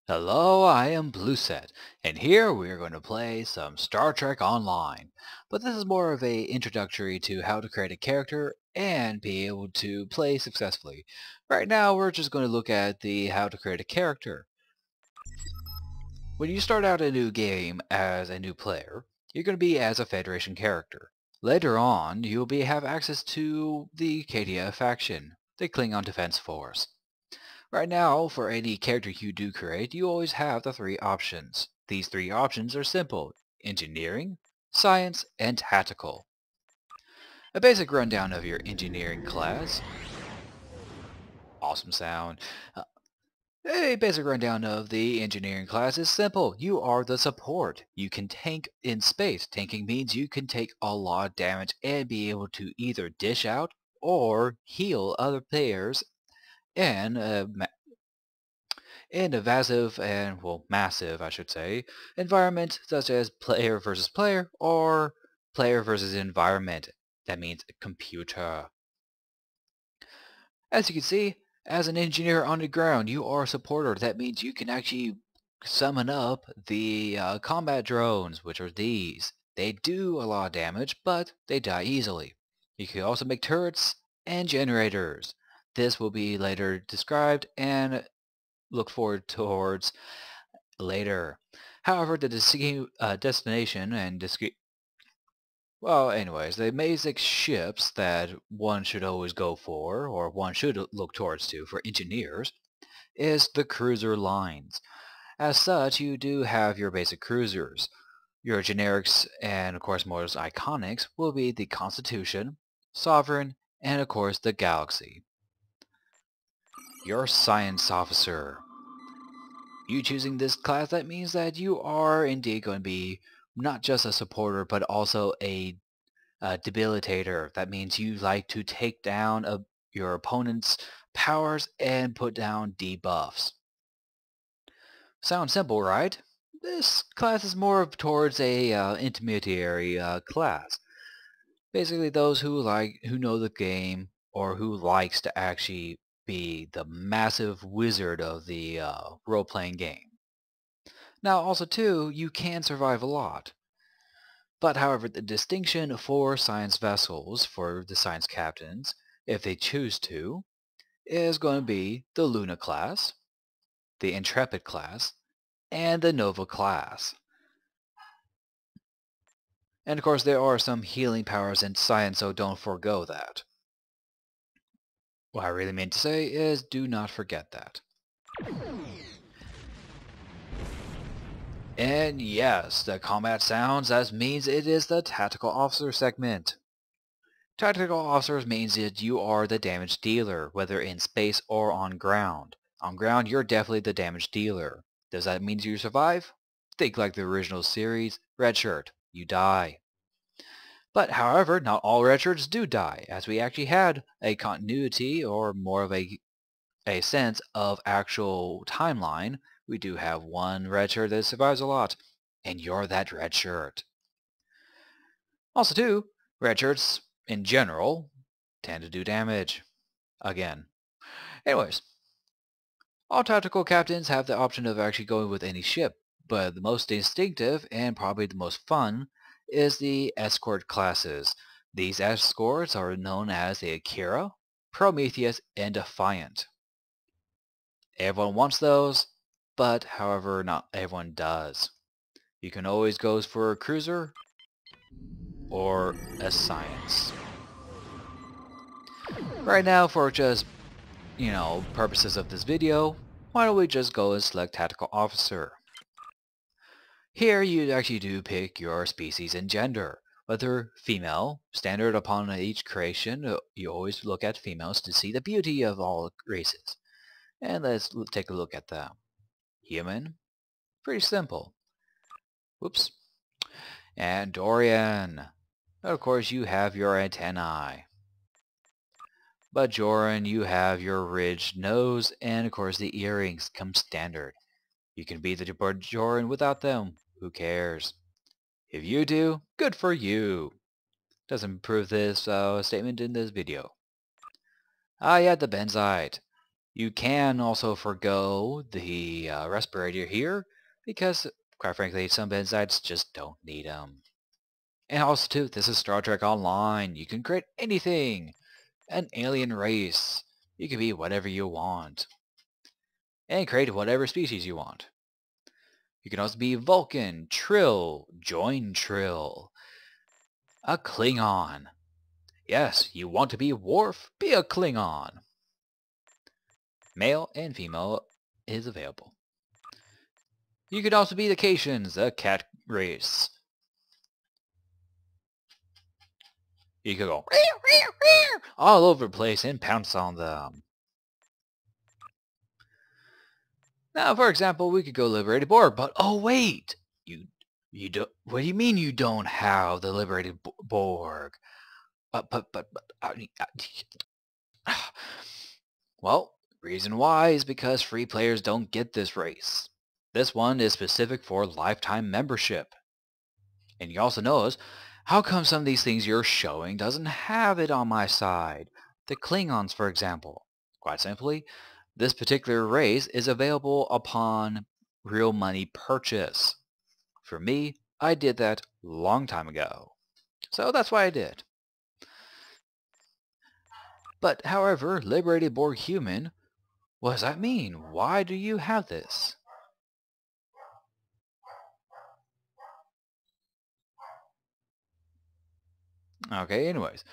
Hello, I am Blueset, and here we are going to play some Star Trek Online. But this is more of a introductory to how to create a character and be able to play successfully. Right now, we're just going to look at the how to create a character. When you start out a new game as a new player, you're going to be as a Federation character. Later on, you'll have access to the KDF faction, the Klingon Defense Force. Right now, for any character you do create, you always have the three options. These three options are simple: engineering, science, and tactical. A basic rundown of your engineering class. Awesome sound. Uh, A basic rundown of the engineering class is simple. You are the support. You can tank in space. Tanking means you can take a lot of damage and be able to either dish out or heal other players and in a massive, I should say, environment such as player versus player or player versus environment. That means a computer. As you can see, as an engineer on the ground, you are a supporter. That means you can actually summon up the combat drones, which are these. They do a lot of damage, but they die easily. You can also make turrets and generators. This will be later described and looked forward towards later. However, the destination and anyways, the basic ships that one should always go for, or one should look towards to for engineers, is the cruiser lines. As such, you do have your basic cruisers. Your generics and, of course, most iconics will be the Constitution, Sovereign, and, of course, the Galaxy. Your science officer. You choosing this class, that means that you are indeed going to be not just a supporter, but also a debilitator. That means you like to take down your opponent's powers and put down debuffs. Sounds simple, right? This class is more towards a intermediary class. Basically, those who know the game or who likes to actually be the massive wizard of the role-playing game. Now, also too, you can survive a lot. But however, the distinction for science vessels, for the science captains, if they choose to, is going to be the Luna class, the Intrepid class, and the Nova class. And of course, there are some healing powers in science, so don't forgo that. What I really mean to say is do not forget that. And yes, the combat sounds, that means it is the Tactical Officer segment. Tactical Officers means that you are the damage dealer, whether in space or on ground. On ground, you're definitely the damage dealer. Does that mean you survive? Think like the original series, red shirt, you die. But however, not all red shirts do die, as we actually had a continuity or more of a sense of actual timeline. We do have one red shirt that survives a lot, and you're that red shirt. Also too, red shirts in general tend to do damage. Again. Anyways, all tactical captains have the option of actually going with any ship, but the most distinctive and probably the most fun is the escort classes. These escorts are known as the Akira, Prometheus, and Defiant. Everyone wants those, but however not everyone does. You can always go for a cruiser or a science. Right now, for just, purposes of this video, why don't we just go and select Tactical Officer. Here you actually do pick your species and gender. Whether female, standard upon each creation, you always look at females to see the beauty of all races. And let's take a look at them. Human, pretty simple. Whoops. And Dorian. Of course you have your antennae. Bajoran, you have your ridged nose, and of course the earrings come standard. You can be the Bajoran without them. Who cares? If you do, good for you. Doesn't prove this statement in this video. Ah yeah, the Benzite. You can also forgo the respirator here because, quite frankly, some Benzites just don't need them. And also, too, this is Star Trek Online. You can create anything. An alien race. You can be whatever you want. And create whatever species you want. You can also be Vulcan, Trill, join Trill, a Klingon. Yes, you want to be Worf? Be a Klingon. Male and female is available. You could also be the Caitians, a cat race. You could go all over the place and pounce on them. Now, for example, we could go Liberated Borg, but oh wait, you don't. What do you mean you don't have the Liberated Borg? But well, reason why is because free players don't get this race. This one is specific for lifetime membership. And you also notice, how come some of these things you're showing doesn't have it on my side? The Klingons, for example. Quite simply, this particular race is available upon real money purchase. For me, I did that long time ago. So that's why I did. But however, Liberated Borg Human, what does that mean? Why do you have this? Okay, anyways.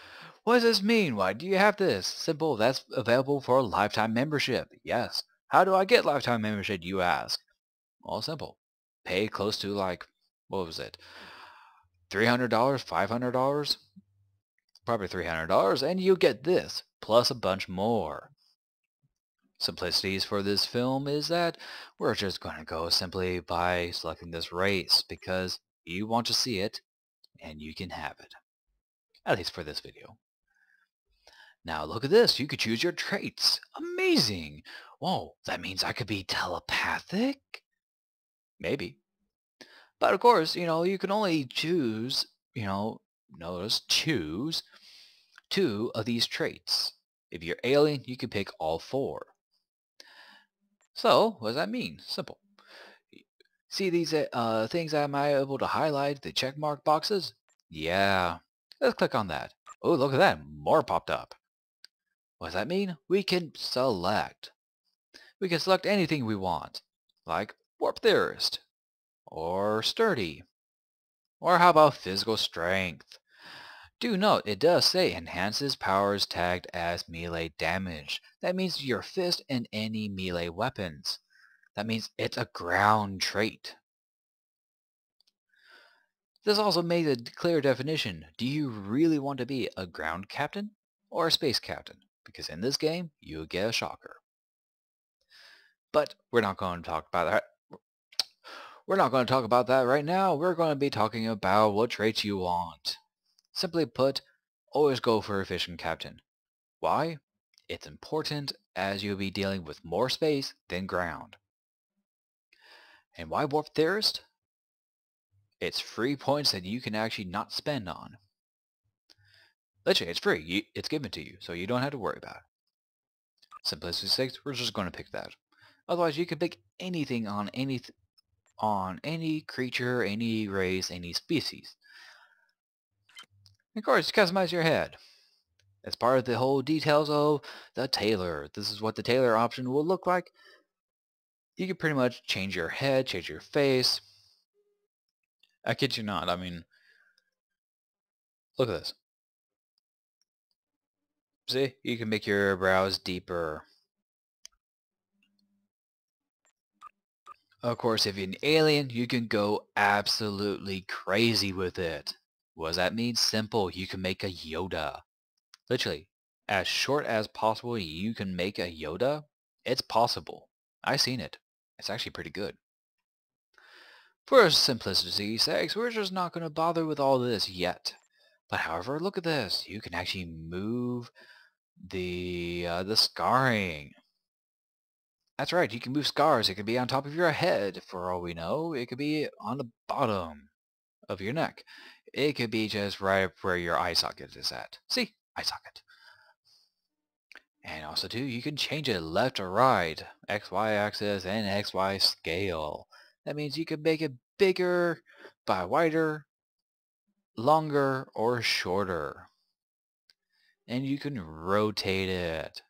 What does this mean? Why do you have this? Simple, that's available for lifetime membership. Yes. How do I get lifetime membership, you ask? Well, simple. Pay close to like, what was it? $300, $500? Probably $300, and you get this, plus a bunch more. Simplicities for this film is that we're just going to go simply by selecting this race because you want to see it and you can have it. At least for this video. Now look at this, you could choose your traits. Amazing! Whoa, that means I could be telepathic? Maybe. But of course, you can only choose, notice, choose 2 of these traits. If you're alien, you can pick all 4. So, what does that mean? Simple. See these things am I able to highlight, the check mark boxes? Yeah. Let's click on that. Oh, look at that, more popped up. What does that mean? We can select. We can select anything we want, like Warp Theorist, or Sturdy, or how about Physical Strength? Do note, it does say enhances powers tagged as melee damage. That means your fist and any melee weapons. That means it's a ground trait. This also made a clear definition. Do you really want to be a ground captain or a space captain? Because in this game, you get a shocker. But we're not going to talk about that. We're not going to talk about that right now. We're going to be talking about what traits you want. Simply put, always go for efficient captain. Why? It's important as you'll be dealing with more space than ground. And why Warp Theorist? It's free points that you can actually not spend on. Literally, it's free. It's given to you, so you don't have to worry about it. Simplicity 6, we're just going to pick that. Otherwise, you can pick anything on any creature, any race, any species. Of course, customize your head. As part of the whole details of the tailor, this is what the tailor option will look like. You can pretty much change your head, change your face. I kid you not, I mean, look at this. See, you can make your brows deeper. Of course, if you're an alien, you can go absolutely crazy with it. What does that mean? Simple, you can make a Yoda. Literally, as short as possible, you can make a Yoda. It's possible. I've seen it. It's actually pretty good. For simplicity's sake, we're just not going to bother with all this yet. But however, look at this. You can actually move the scarring. That's right, you can move scars. It could be on top of your head, for all we know. It could be on the bottom of your neck. It could be just right where your eye socket is at. See? Eye socket. And also too, you can change it left or right, XY axis and XY scale. That means you can make it bigger, by wider, longer, or shorter. And you can rotate it.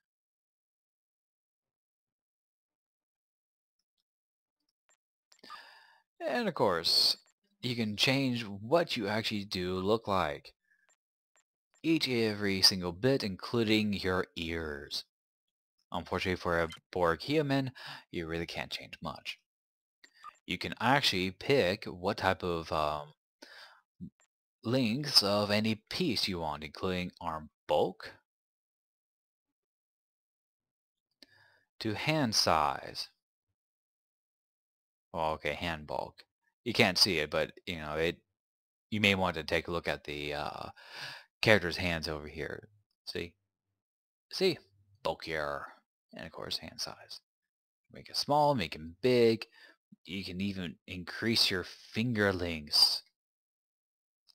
And of course, you can change what you actually do look like. Every single bit, including your ears. Unfortunately for a Borg human, you really can't change much. You can actually pick what type of lengths of any piece you want, including arm bulk to hand size. Well, okay, hand bulk. You can't see it, but you know it. You may want to take a look at the character's hands over here. See, bulkier, and of course hand size. Make it small, make it big. You can even increase your finger lengths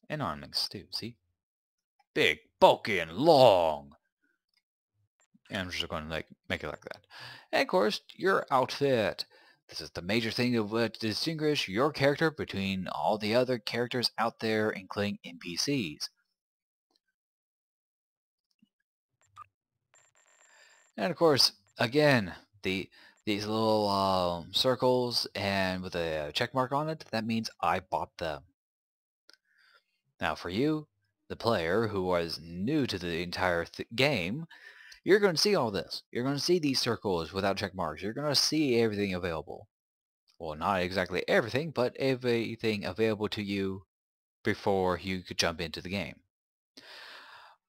and arm lengths too. See, big, bulky, and long. And I'm just going to make it like that. And of course, your outfit. This is the major thing of what distinguish your character between all the other characters out there, including NPCs. And of course, again, these little circles and with a check mark on it, that means I bought them. Now for you, the player who was new to the entire game, you're going to see all this. You're going to see these circles without check marks. You're going to see everything available. Well, not exactly everything, but everything available to you before you could jump into the game.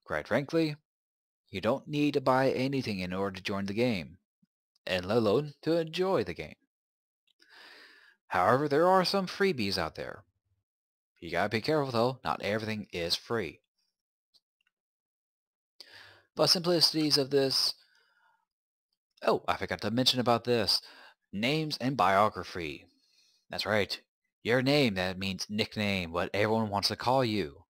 Quite frankly, you don't need to buy anything in order to join the game, and let alone to enjoy the game. However, there are some freebies out there. You gotta be careful though, not everything is free. But simplicities of this... Oh, I forgot to mention about this. Names and biography. That's right. Your name, that means nickname, what everyone wants to call you.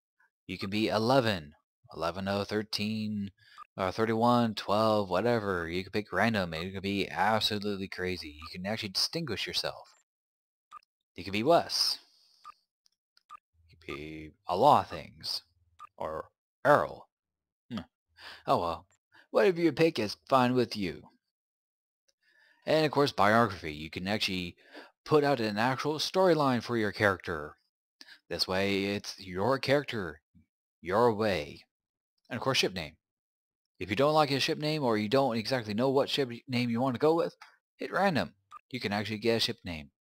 You can be 11, 11, 13, 31, 12, whatever. You can pick random. It can be absolutely crazy. You can actually distinguish yourself. You can be Wes. You can be a lot of things. Or Earl. Oh well. Whatever you pick is fine with you. And of course, biography. You can actually put out an actual storyline for your character. This way, it's your character, your way. And of course, ship name. If you don't like a ship name or you don't exactly know what ship name you want to go with, hit random. You can actually get a ship name.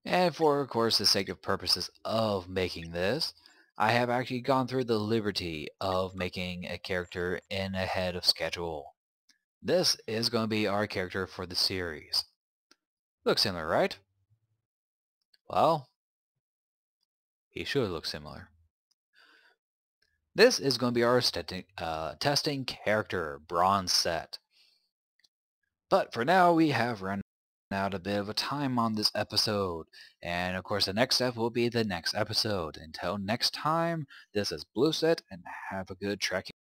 And for, of course, the sake of purposes of making this, I have actually gone through the liberty of making a character in ahead of schedule. This is going to be our character for the series. Looks similar, right? Well, he should look similar. This is going to be our testing character, bronze set. But for now, we have run out a bit of a time on this episode. And of course, the next step will be the next episode. Until next time, this is Blueset, and have a good trekking.